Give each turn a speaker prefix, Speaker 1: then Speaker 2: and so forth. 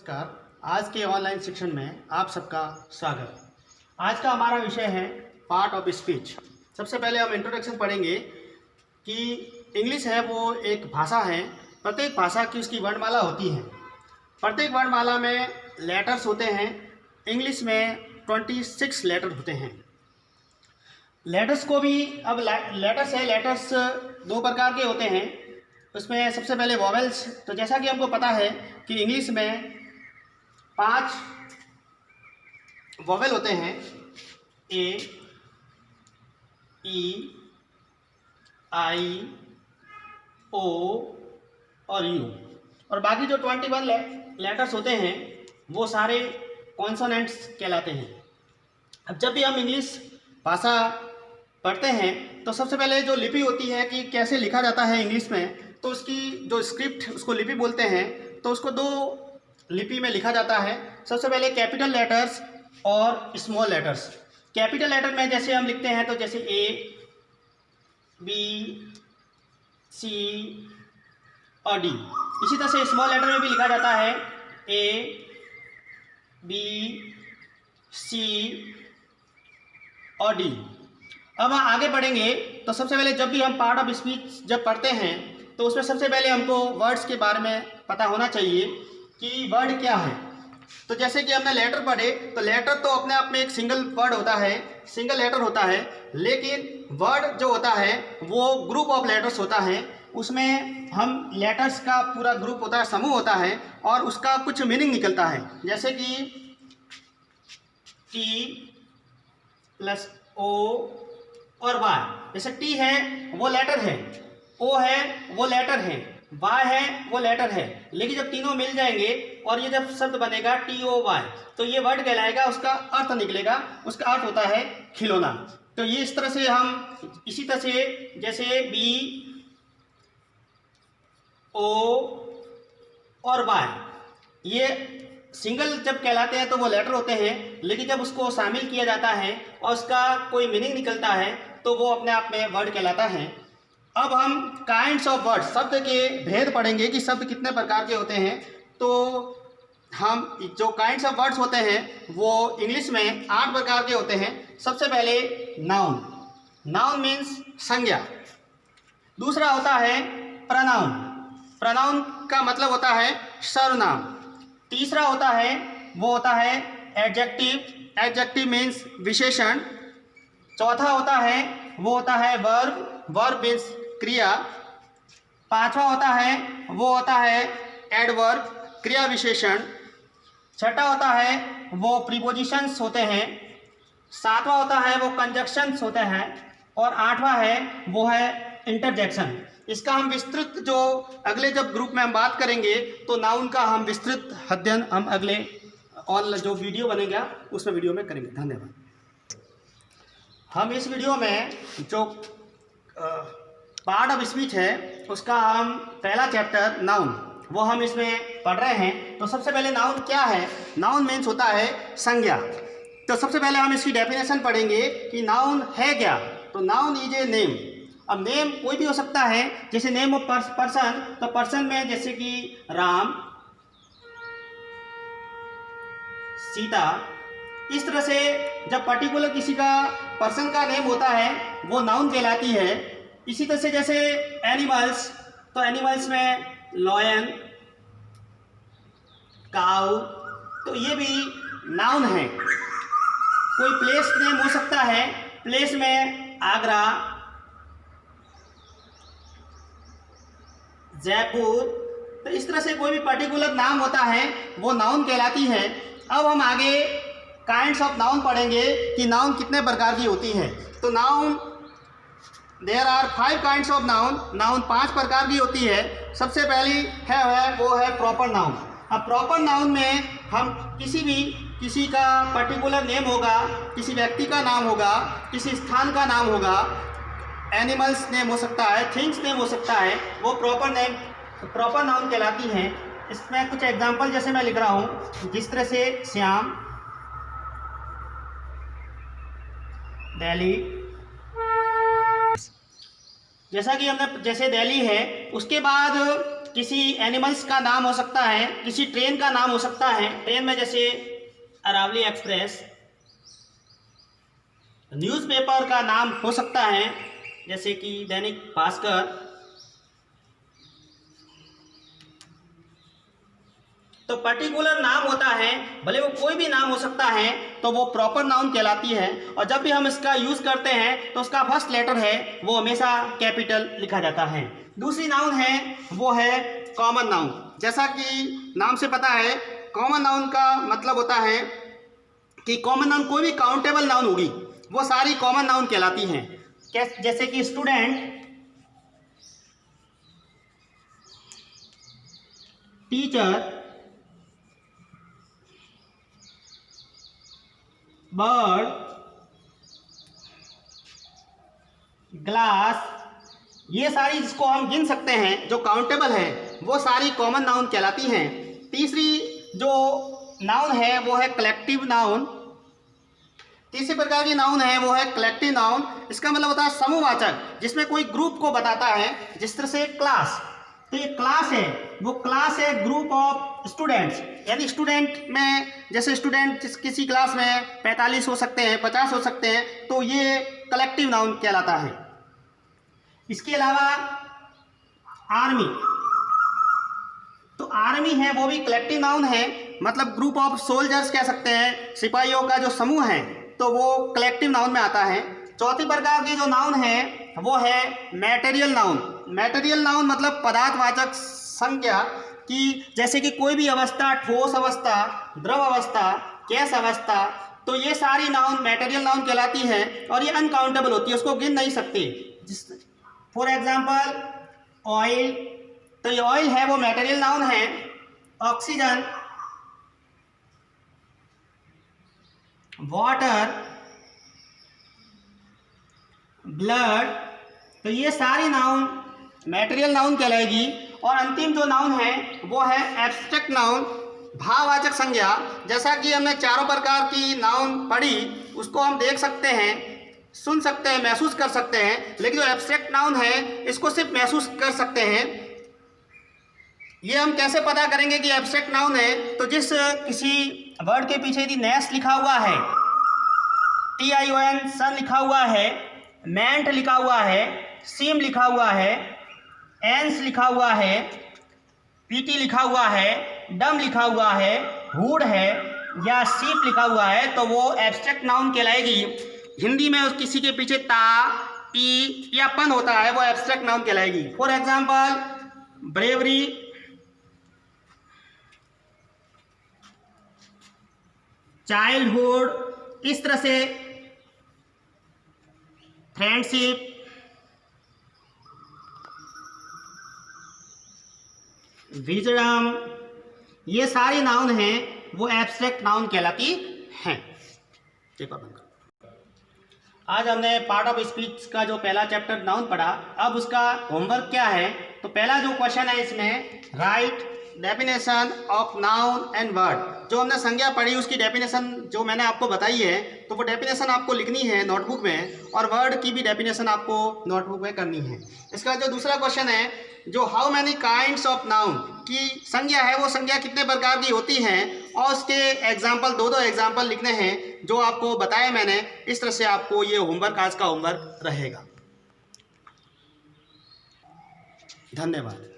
Speaker 1: नमस्कार। आज के ऑनलाइन सेक्शन में आप सबका स्वागत। आज का हमारा विषय है पार्ट ऑफ स्पीच। सबसे पहले हम इंट्रोडक्शन पढ़ेंगे कि इंग्लिश है वो एक भाषा है। प्रत्येक भाषा की उसकी वर्णमाला होती है। प्रत्येक वर्णमाला में लेटर्स होते हैं। इंग्लिश में 26 लेटर होते हैं। लेटर्स को भी अब लेटर्स दो प्रकार के होते हैं। उसमें सबसे पहले वॉवेल्स। तो जैसा कि हमको पता है कि इंग्लिश में 5 वॉवेल होते हैं, ए, ई, आई, ओ और यू। और बाकी जो 21 लेटर्स होते हैं वो सारे कॉन्सोनेंट्स कहलाते हैं। अब जब भी हम इंग्लिश भाषा पढ़ते हैं तो सबसे पहले जो लिपि होती है कि कैसे लिखा जाता है इंग्लिश में, तो उसकी जो स्क्रिप्ट उसको लिपि बोलते हैं। तो उसको 2 लिपि में लिखा जाता है। सबसे पहले कैपिटल लेटर्स और स्मॉल लेटर्स। कैपिटल लेटर में जैसे हम लिखते हैं तो जैसे ए, बी, सी और डी। इसी तरह से स्मॉल लेटर में भी लिखा जाता है ए, बी, सी और डी। अब हम आगे बढ़ेंगे तो सबसे पहले जब भी हम पार्ट ऑफ स्पीच जब पढ़ते हैं तो उसमें सबसे पहले हमको वर्ड्स के बारे में पता होना चाहिए कि वर्ड क्या है। तो जैसे कि हमने लेटर पढ़े तो लेटर तो अपने आप में एक सिंगल वर्ड होता है, सिंगल लेटर होता है। लेकिन वर्ड जो होता है वो ग्रुप ऑफ लेटर्स होता है। उसमें हम लेटर्स का पूरा ग्रुप होता है, समूह होता है और उसका कुछ मीनिंग निकलता है। जैसे कि टी प्लस ओ और वाई। जैसे टी है वो लेटर है, ओ है वो लेटर है, वाई है वो लेटर है। लेकिन जब तीनों मिल जाएंगे और ये जब शब्द बनेगा टी ओ वाई तो ये वर्ड कहलाएगा, उसका अर्थ निकलेगा। उसका अर्थ होता है खिलौना। तो ये इस तरह से हम इसी तरह से जैसे बी, ओ और वाई ये सिंगल जब कहलाते हैं तो वो लेटर होते हैं। लेकिन जब उसको शामिल किया जाता है और उसका कोई मीनिंग निकलता है तो वो अपने आप में वर्ड कहलाता है। अब हम काइंड्स ऑफ वर्ड, शब्द के भेद पढ़ेंगे कि शब्द कितने प्रकार के होते हैं। तो हम जो काइंड्स ऑफ वर्ड्स होते हैं वो इंग्लिश में 8 प्रकार के होते हैं। सबसे पहले नाउन। नाउन मीन्स संज्ञा। दूसरा होता है प्रनाउन। प्रनाउन का मतलब होता है सर्वनाम। तीसरा होता है वो होता है एडजेक्टिव। एडजेक्टिव मीन्स विशेषण। चौथा होता है वो होता है वर्ब। वर्ब मीन्स क्रिया। पांचवा होता है वो होता है एडवर्ब, क्रिया विशेषण। छठा होता है वो प्रीपोजिशंस होते हैं। सातवां होता है वो कंजक्शंस होते हैं। और आठवां है वो है इंटरजेक्शन। इसका हम विस्तृत जो अगले जब ग्रुप में हम बात करेंगे तो नाउन का हम विस्तृत अध्ययन हम अगले और जो वीडियो बनेगा उसमें वीडियो में करेंगे। धन्यवाद। हम इस वीडियो में जो पार्ट ऑफ स्पीच है उसका हम पहला चैप्टर नाउन वो हम इसमें पढ़ रहे हैं। तो सबसे पहले नाउन क्या है। नाउन मीन्स होता है संज्ञा। तो सबसे पहले हम इसकी डेफिनेशन पढ़ेंगे कि नाउन है क्या। तो नाउन इज ए नेम। अब नेम कोई भी हो सकता है, जैसे नेम ऑफ पर्सन। तो पर्सन में जैसे कि राम, सीता। इस तरह से जब पर्टिकुलर किसी का पर्सन का नेम होता है वो नाउन कहलाती है। इसी तरह से जैसे एनिमल्स, तो एनिमल्स में लॉयन, काऊ, तो ये भी नाउन है। कोई प्लेस नेम हो सकता है, प्लेस में आगरा, जयपुर। तो इस तरह से कोई भी पर्टिकुलर नाम होता है वो नाउन कहलाती है। अब हम आगे काइंड्स ऑफ नाउन पढ़ेंगे कि नाउन कितने प्रकार की होती है। तो noun there are 5 kinds of noun. Noun 5 प्रकार की होती है। सबसे पहली है वो है प्रॉपर नाउन। अब प्रॉपर नाउन में हम किसी का पर्टिकुलर नेम होगा, किसी व्यक्ति का नाम होगा, किसी स्थान का नाम होगा, एनिमल्स नेम हो सकता है, थिंग्स नेम हो सकता है, वो प्रॉपर नाउन कहलाती हैं। इसमें कुछ एग्जांपल जैसे मैं लिख रहा हूँ, जिस तरह से श्याम, दिल्ली। जैसा कि हमने जैसे दिल्ली है, उसके बाद किसी एनिमल्स का नाम हो सकता है, किसी ट्रेन का नाम हो सकता है। ट्रेन में जैसे अरावली एक्सप्रेस, न्यूज़पेपर का नाम हो सकता है जैसे कि दैनिक भास्कर। तो पर्टिकुलर नाम होता है, भले वो कोई भी नाम हो सकता है, तो वो प्रॉपर नाउन कहलाती है। और जब भी हम इसका यूज़ करते हैं तो उसका फर्स्ट लेटर है वो हमेशा कैपिटल लिखा जाता है। दूसरी नाउन है वो है कॉमन नाउन। जैसा कि नाम से पता है, कॉमन नाउन का मतलब होता है कि कॉमन नाउन कोई भी काउंटेबल नाउन होगी वो सारी कॉमन नाउन कहलाती हैं। जैसे कि स्टूडेंट, टीचर, बर्ड, ग्लास, ये सारी जिसको हम गिन सकते हैं जो काउंटेबल है वो सारी कॉमन नाउन कहलाती हैं। तीसरी जो नाउन है वो है कलेक्टिव नाउन। तीसरी प्रकार की नाउन है वो है कलेक्टिव नाउन। इसका मतलब होता है समूहवाचक, जिसमें कोई ग्रुप को बताता है। जिस तरह से क्लास, तो ये क्लास है, वो क्लास है ग्रुप ऑफ स्टूडेंट्स। यानी स्टूडेंट में जैसे स्टूडेंट किसी क्लास में 45 हो सकते हैं, 50 हो सकते हैं, तो ये कलेक्टिव नाउन कहलाता है। इसके अलावा आर्मी, तो आर्मी है वो भी कलेक्टिव नाउन है, मतलब ग्रुप ऑफ सोल्जर्स कह सकते हैं, सिपाहियों का जो समूह है, तो वो कलेक्टिव नाउन में आता है। चौथी प्रकार की जो नाउन है वो है मैटेरियल नाउन। मैटेरियल नाउन मतलब पदार्थवाचक संज्ञा कि जैसे कि कोई भी अवस्था, ठोस अवस्था, द्रव अवस्था, गैस अवस्था, तो ये सारी नाउन मैटेरियल नाउन कहलाती है और ये अनकाउंटेबल होती है, उसको गिन नहीं सकते। फॉर एग्जाम्पल ऑयल, तो ये ऑयल है वो मैटेरियल नाउन है। ऑक्सीजन, वाटर, ब्लड, तो ये सारी नाउन मैटेरियल नाउन कहलाएगी। और अंतिम जो नाउन है वो है एब्स्ट्रैक्ट नाउन, भाववाचक संज्ञा। जैसा कि हमने चारों प्रकार की नाउन पढ़ी, उसको हम देख सकते हैं, सुन सकते हैं, महसूस कर सकते हैं, लेकिन जो एब्स्ट्रैक्ट नाउन है इसको सिर्फ महसूस कर सकते हैं। ये हम कैसे पता करेंगे कि एब्स्ट्रैक्ट नाउन है? तो जिस किसी वर्ड के पीछे यदि नेस्ट लिखा हुआ है, TION सन लिखा हुआ है, मेंट लिखा हुआ है, सीम लिखा हुआ है, एंस लिखा हुआ है, PT लिखा हुआ है, डम लिखा हुआ है, हुड है या सीप लिखा हुआ है, तो वो एब्स्ट्रैक्ट नाउन कहलाएगी। हिंदी में उस किसी के पीछे ता, ई या पन होता है वो एब्स्ट्रैक्ट नाउन कहलाएगी। फॉर एग्जाम्पल ब्रेवरी, चाइल्डहुड, इस तरह से फ्रेंडशिप, विजडम, ये सारी नाउन हैं वो एब्स्ट्रैक्ट नाउन कहलाती हैं। आज हमने पार्ट ऑफ स्पीच का जो पहला चैप्टर नाउन पढ़ा। अब उसका होमवर्क क्या है? तो पहला जो क्वेश्चन है इसमें, right definition of noun and word. जो हमने संज्ञा पढ़ी उसकी डेफिनेशन जो मैंने आपको बताई है, तो वो डेफिनेशन आपको लिखनी है नोटबुक में, और वर्ड की भी डेफिनेशन आपको नोटबुक में करनी है। इसका जो दूसरा क्वेश्चन है, जो how many kinds of noun की संज्ञा है, वो संज्ञा कितने प्रकार की होती हैं, और उसके एग्जाम्पल दो एग्जाम्पल लिखने हैं जो आपको बताए मैंने। इस तरह से आपको ये होमवर्क, आज का होमवर्क रहेगा। धन्यवाद।